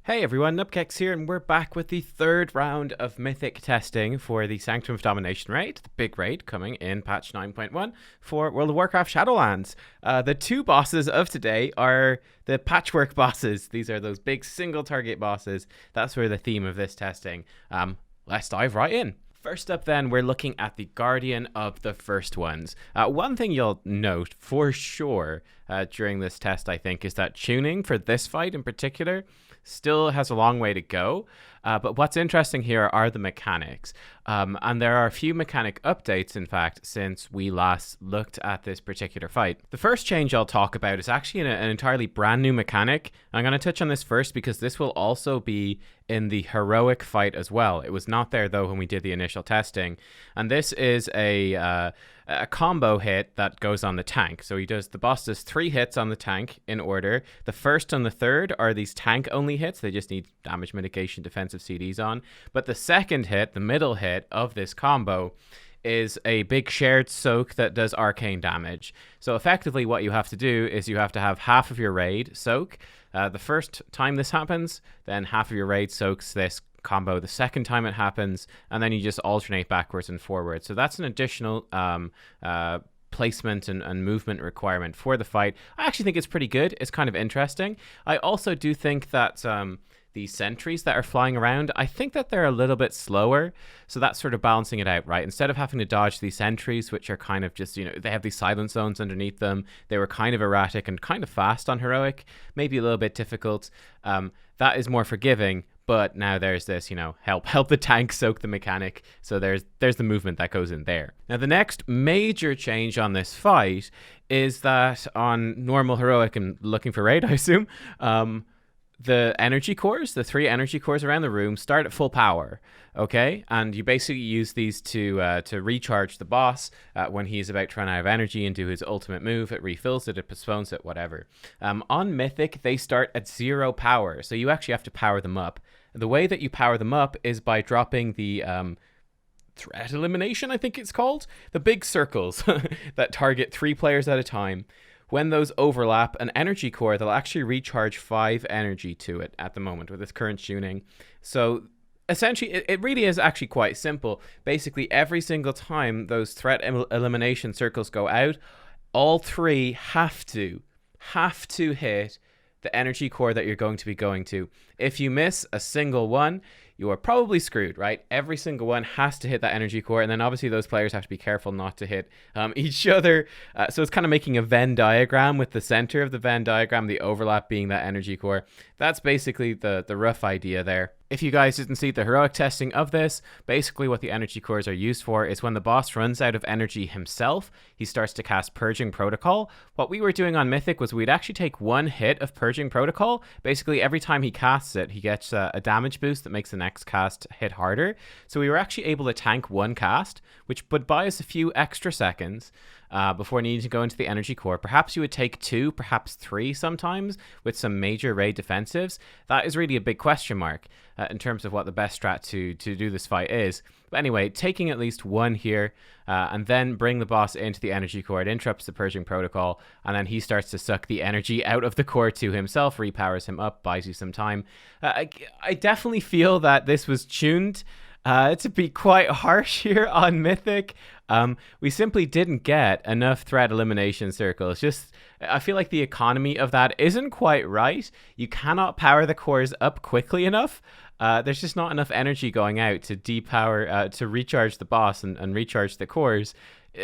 Hey everyone, Nubkeks here, and we're back with the third round of Mythic testing for the Sanctum of Domination raid, the big raid coming in patch 9.1 for World of Warcraft Shadowlands. The two bosses of today are the patchwork bosses. These are those big single target bosses. That's where the theme of this testing. Let's dive right in. First up then, we're looking at the Guardian of the First Ones. One thing you'll note for sure during this test, I think, is that tuning for this fight in particular still has a long way to go. But what's interesting here are the mechanics. And there are a few mechanic updates, in fact, since we last looked at this particular fight. The first change I'll talk about is actually an entirely brand new mechanic. I'm going to touch on this first because this will also be in the heroic fight as well. It was not there, though, when we did the initial testing. And this is a combo hit that goes on the tank. So the boss does 3 hits on the tank in order. The first and the third are these tank only hits. They just need damage mitigation defensive CDs on. But the second hit, the middle hit of this combo, is a big shared soak that does arcane damage. So effectively what you have to do is you have to have half of your raid soak. The first time this happens, then half of your raid soaks this combo the second time it happens, and then you just alternate backwards and forwards. So that's an additional placement and movement requirement for the fight. I actually think it's pretty good. It's kind of interesting. I also do think that the sentries that are flying around, I think that they're a little bit slower, so that's sort of balancing it out, right? Instead of having to dodge these sentries, which are kind of just, they have these silent zones underneath them, they were kind of erratic and kind of fast on heroic, maybe a little bit difficult. That is more forgiving. But now there's this, help the tank soak the mechanic. So there's the movement that goes in there. Now the next major change on this fight is that on normal heroic and looking for raid, I assume, the energy cores, the 3 energy cores around the room start at full power. Okay, and you basically use these to recharge the boss when he's about to run out of energy and do his ultimate move. It refills it, it postpones it, whatever. On Mythic, they start at 0 power, so you actually have to power them up. The way that you power them up is by dropping the threat elimination, I think it's called, the big circles that target 3 players at a time. When those overlap an energy core, they'll actually recharge 5 energy to it at the moment with its current tuning. So essentially, it really is actually quite simple. Basically, every single time those threat elimination circles go out, all 3 have to hit the energy core that you're going to be going to. If you miss a single one, you are probably screwed, right? Every single one has to hit that energy core, and then obviously those players have to be careful not to hit each other. So it's kind of making a Venn diagram with the center of the Venn diagram, the overlap being that energy core. That's basically the rough idea there. If you guys didn't see the heroic testing of this, basically what the energy cores are used for is when the boss runs out of energy himself, he starts to cast Purging Protocol. What we were doing on Mythic was we'd actually take 1 hit of Purging Protocol. Basically, every time he casts it, he gets a damage boost that makes the next cast hit harder. So we were actually able to tank 1 cast, which would buy us a few extra seconds before needing to go into the energy core. Perhaps you would take 2, perhaps 3 sometimes with some major raid defensives. That is really a big question mark in terms of what the best strat to do this fight is. But anyway, taking at least 1 here and then bring the boss into the energy core. It interrupts the Purging Protocol, and then he starts to suck the energy out of the core to himself, repowers him up, buys you some time. I definitely feel that this was tuned to be quite harsh here on Mythic. We simply didn't get enough threat elimination circles. I feel like the economy of that isn't quite right. You cannot power the cores up quickly enough. There's just not enough energy going out to depower, to recharge the boss and recharge the cores.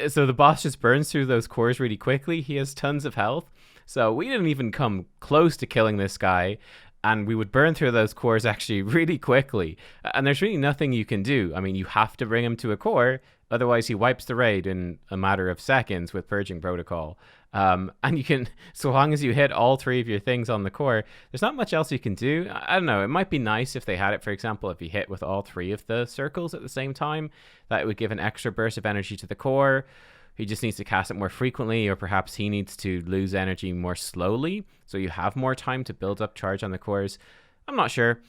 So the boss just burns through those cores really quickly. He has tons of health. So we didn't even come close to killing this guy. And we would burn through those cores actually really quickly. And there's really nothing you can do. I mean, you have to bring him to a core. Otherwise, he wipes the raid in a matter of seconds with Purging Protocol. And you can, so long as you hit all 3 of your things on the core, there's not much else you can do. I don't know. It might be nice if they had it, for example, if you hit with all 3 of the circles at the same time. That would give an extra burst of energy to the core. He just needs to cast it more frequently, or perhaps he needs to lose energy more slowly, so you have more time to build up charge on the cores. I'm not sure.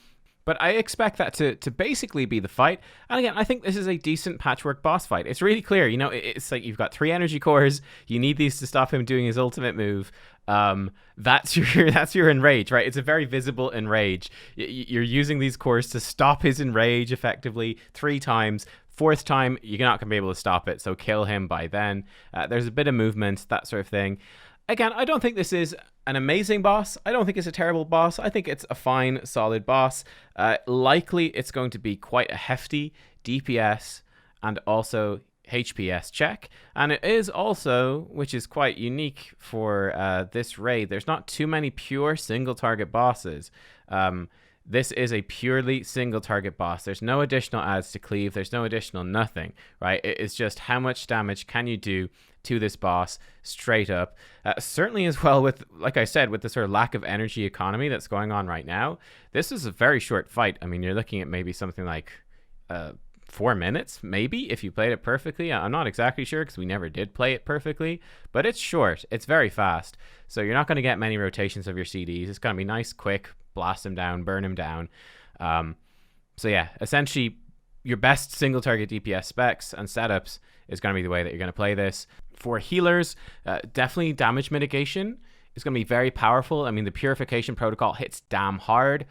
But I expect that to basically be the fight. And again, I think this is a decent patchwork boss fight. It's really clear, you know, it's like you've got 3 energy cores. You need these to stop him doing his ultimate move. That's your enrage, right? It's a very visible enrage. You're using these cores to stop his enrage effectively 3 times. 4th time, you're not going to be able to stop it, so kill him by then. There's a bit of movement, that sort of thing. Again, I don't think this is an amazing boss. I don't think it's a terrible boss. I think it's a fine, solid boss. Likely, it's going to be quite a hefty DPS and also HPS check. And it is also, which is quite unique for this raid, there's not too many pure single target bosses. This is a purely single target boss. There's no additional adds to cleave. There's no additional nothing, right? It's just how much damage can you do to this boss straight up. Certainly as well with, like I said, with the sort of lack of energy economy that's going on right now, this is a very short fight. I mean, you're looking at maybe something like 4 minutes, maybe, if you played it perfectly. I'm not exactly sure because we never did play it perfectly, but it's short. It's very fast. So you're not going to get many rotations of your CDs. It's going to be nice, quick, blast him down, burn him down. So yeah, essentially your best single target DPS specs and setups is going to be the way that you're going to play this. For healers, definitely damage mitigation is going to be very powerful. I mean, the purification protocol hits damn hard.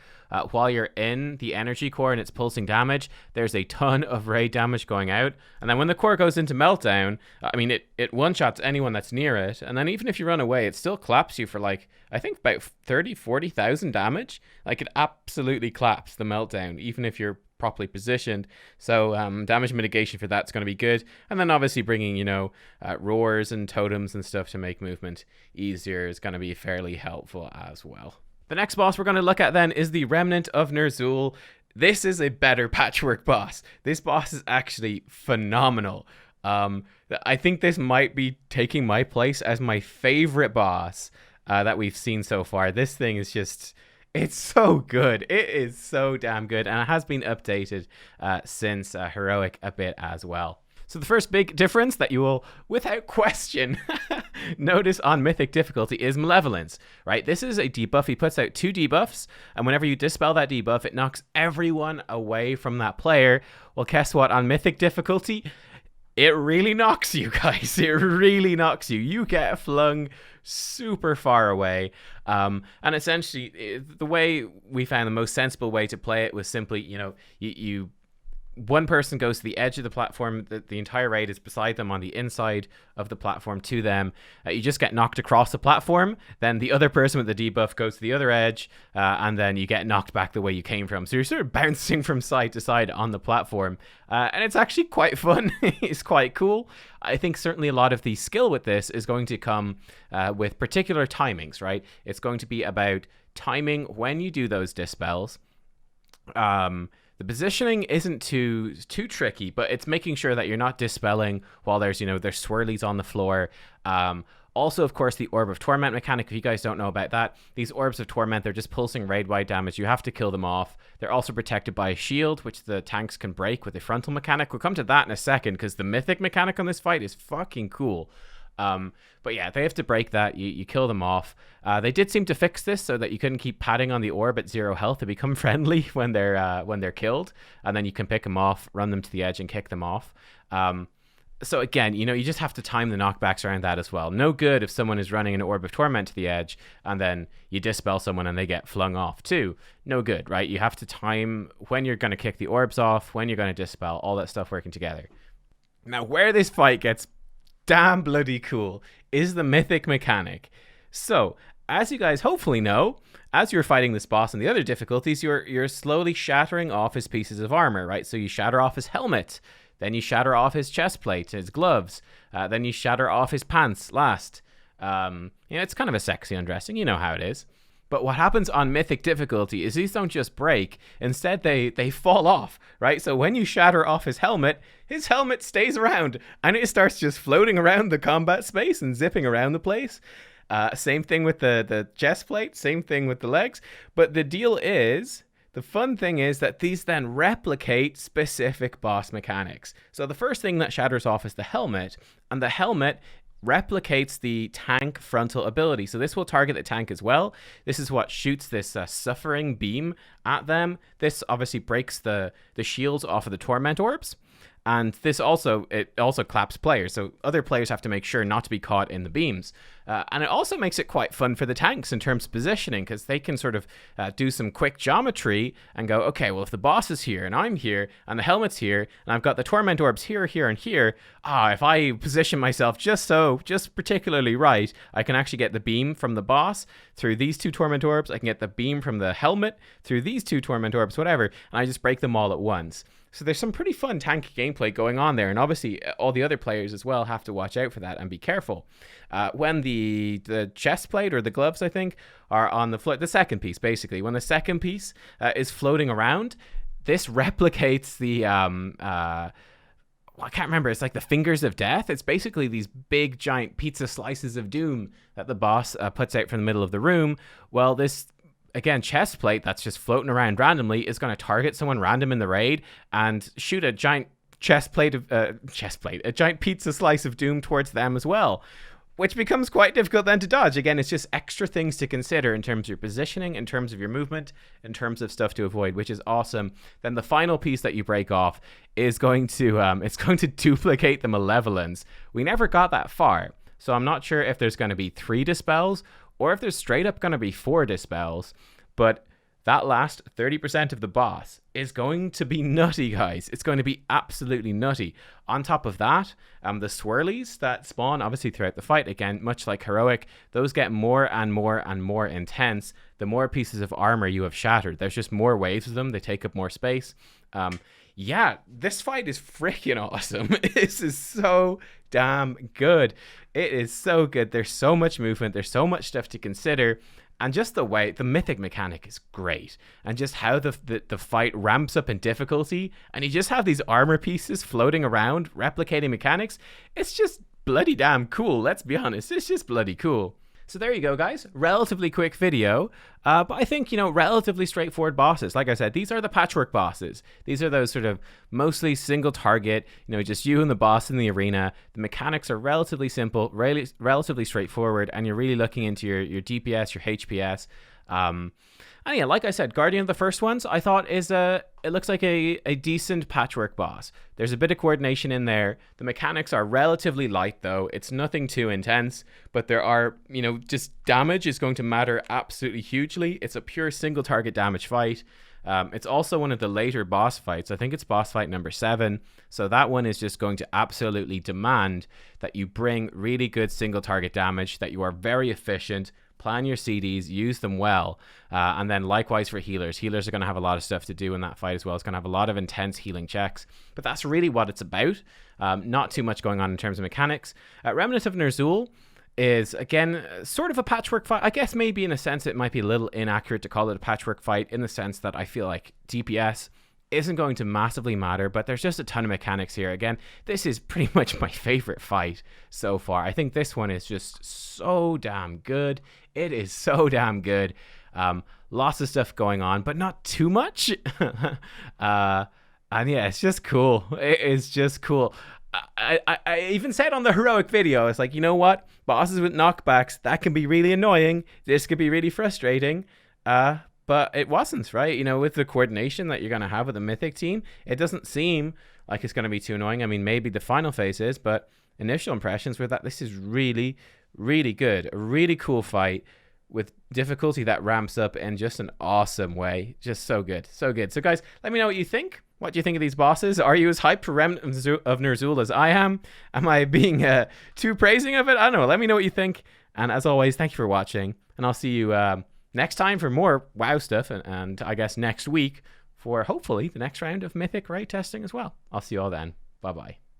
While you're in the energy core and it's pulsing damage, there's a ton of raid damage going out. And then when the core goes into meltdown, I mean, it one-shots anyone that's near it. And then even if you run away, it still claps you for like, I think about 40,000 damage. Like, it absolutely claps the meltdown, even if you're properly positioned. So damage mitigation for that's going to be good. And then obviously bringing, you know, roars and totems and stuff to make movement easier is going to be fairly helpful as well. The next boss we're going to look at then is the Remnant of Ner'zhul. This is a better patchwork boss. This boss is actually phenomenal. I think this might be taking my place as my favorite boss that we've seen so far. This thing is just... it's so good. It is so damn good. And it has been updated since Heroic a bit as well. So the first big difference that you will, without question, notice on Mythic difficulty is Malevolence, right? This is a debuff. He puts out 2 debuffs, and whenever you dispel that debuff, it knocks everyone away from that player. Well, guess what? On Mythic difficulty, it really knocks you, guys. It really knocks you. You get flung super far away. And essentially, the way we found the most sensible way to play it was simply, you know, you one person goes to the edge of the platform, the entire raid is beside them on the inside of the platform to them. You just get knocked across the platform, then the other person with the debuff goes to the other edge, and then you get knocked back the way you came from. So you're sort of bouncing from side to side on the platform, and it's actually quite fun. It's quite cool. I think certainly a lot of the skill with this is going to come with particular timings, right? It's going to be about timing when you do those dispels. The positioning isn't too tricky, but it's making sure that you're not dispelling while there's, you know, there's swirlies on the floor. Also, of course, the Orb of Torment mechanic, if you guys don't know about that, these Orbs of Torment, they're just pulsing raid-wide damage. You have to kill them off. They're also protected by a shield, which the tanks can break with the frontal mechanic. We'll come to that in a second, because the Mythic mechanic on this fight is fucking cool. But yeah, they have to break that. You kill them off. They did seem to fix this so that you couldn't keep patting on the orb at 0 health to become friendly when they're killed, and then you can pick them off, run them to the edge, and kick them off. So again, you know, you just have to time the knockbacks around that as well. No good if someone is running an Orb of Torment to the edge and then you dispel someone and they get flung off too. No good, right? You have to time when you're going to kick the orbs off, when you're going to dispel, all that stuff working together. Now, where this fight gets damn bloody cool is the Mythic mechanic. So, as you guys hopefully know, as you're fighting this boss and the other difficulties, you're slowly shattering off his pieces of armor, right? So you shatter off his helmet, then you shatter off his chest plate, his gloves, then you shatter off his pants last. It's kind of a sexy undressing, you know how it is. But what happens on Mythic difficulty is these don't just break, instead they fall off, right? So when you shatter off his helmet stays around, and it starts just floating around the combat space and zipping around the place. Same thing with the chest plate, same thing with the legs. But the fun thing is that these then replicate specific boss mechanics. So the first thing that shatters off is the helmet, and the helmet replicates the tank frontal ability. So this will target the tank as well. This is what shoots this suffering beam at them. This obviously breaks the shields off of the torment orbs. And this also claps players, so other players have to make sure not to be caught in the beams. And it also makes it quite fun for the tanks in terms of positioning, because they can sort of do some quick geometry and go, okay, well, if the boss is here and I'm here and the helmet's here and I've got the torment orbs here, here, and here, if I position myself just particularly right, I can actually get the beam from the boss through these two torment orbs. I can get the beam from the helmet through these two torment orbs, whatever, and I just break them all at once. So there's some pretty fun tank gameplay going on there, and obviously all the other players as well have to watch out for that and be careful. When the chest plate or the gloves, I think, are on the floor, the second piece basically, when the second piece is floating around, this replicates the I can't remember. It's like the fingers of death. It's basically these big giant pizza slices of doom that the boss puts out from the middle of the room. Well, this, again, chest plate that's just floating around randomly is going to target someone random in the raid and shoot a giant a giant pizza slice of doom towards them as well, which becomes quite difficult then to dodge. Again, it's just extra things to consider in terms of your positioning, in terms of your movement, in terms of stuff to avoid, which is awesome. Then the final piece that you break off is going to it's going to duplicate the Malevolence. We never got that far, so I'm not sure if there's going to be 3 dispels or if there's straight up going to be 4 dispels, but that last 30% of the boss is going to be nutty, guys. It's going to be absolutely nutty. On top of that, the swirlies that spawn, obviously, throughout the fight, again, much like Heroic, those get more and more and more intense the more pieces of armor you have shattered. There's just more waves of them. They take up more space. Yeah, this fight is freaking awesome. This is so damn good. It is so good. There's so much movement. There's so much stuff to consider. And just the way the Mythic mechanic is great, and just how the fight ramps up in difficulty, and you just have these armor pieces floating around, replicating mechanics. It's just bloody damn cool, let's be honest. It's just bloody cool. So there you go, guys. Relatively quick video, but I think, relatively straightforward bosses. Like I said, these are the patchwork bosses. These are those sort of mostly single target, just you and the boss in the arena. The mechanics are relatively simple, relatively straightforward, and you're really looking into your DPS, your HPS. And yeah, like I said, Guardian of the first ones, I thought it looks like a decent patchwork boss. There's a bit of coordination in there. The mechanics are relatively light, though. It's nothing too intense, but there are, just damage is going to matter absolutely hugely. It's a pure single target damage fight. It's also one of the later boss fights. I think it's boss fight number 7. So that one is just going to absolutely demand that you bring really good single target damage, that you are very efficient, plan your CDs, use them well, and then likewise for healers. Healers are going to have a lot of stuff to do in that fight as well. It's going to have a lot of intense healing checks, but that's really what it's about. Not too much going on in terms of mechanics. Remnant of Ner'zhul is, again, sort of a patchwork fight. I guess maybe in a sense it might be a little inaccurate to call it a patchwork fight, in the sense that I feel like DPS isn't going to massively matter, but there's just a ton of mechanics here. Again, this is pretty much my favorite fight so far. I think this one is just so damn good. It is so damn good. Lots of stuff going on, but not too much. And yeah, it's just cool. It is just cool. I even said on the Heroic video, it's like, you know what? Bosses with knockbacks, that can be really annoying. This could be really frustrating. But it wasn't, right? With the coordination that you're going to have with the Mythic team, it doesn't seem like it's going to be too annoying. I mean, maybe the final phase is, but initial impressions were that this is really, really good. A really cool fight with difficulty that ramps up in just an awesome way. Just so good. So good. So guys, let me know what you think. What do you think of these bosses? Are you as hyped for Remnant of Ner'zhul as I am? Am I being too praising of it? I don't know. Let me know what you think. And as always, thank you for watching. And I'll see you next time for more WoW stuff, and I guess next week for hopefully the next round of Mythic raid testing as well. I'll see you all then. Bye-bye.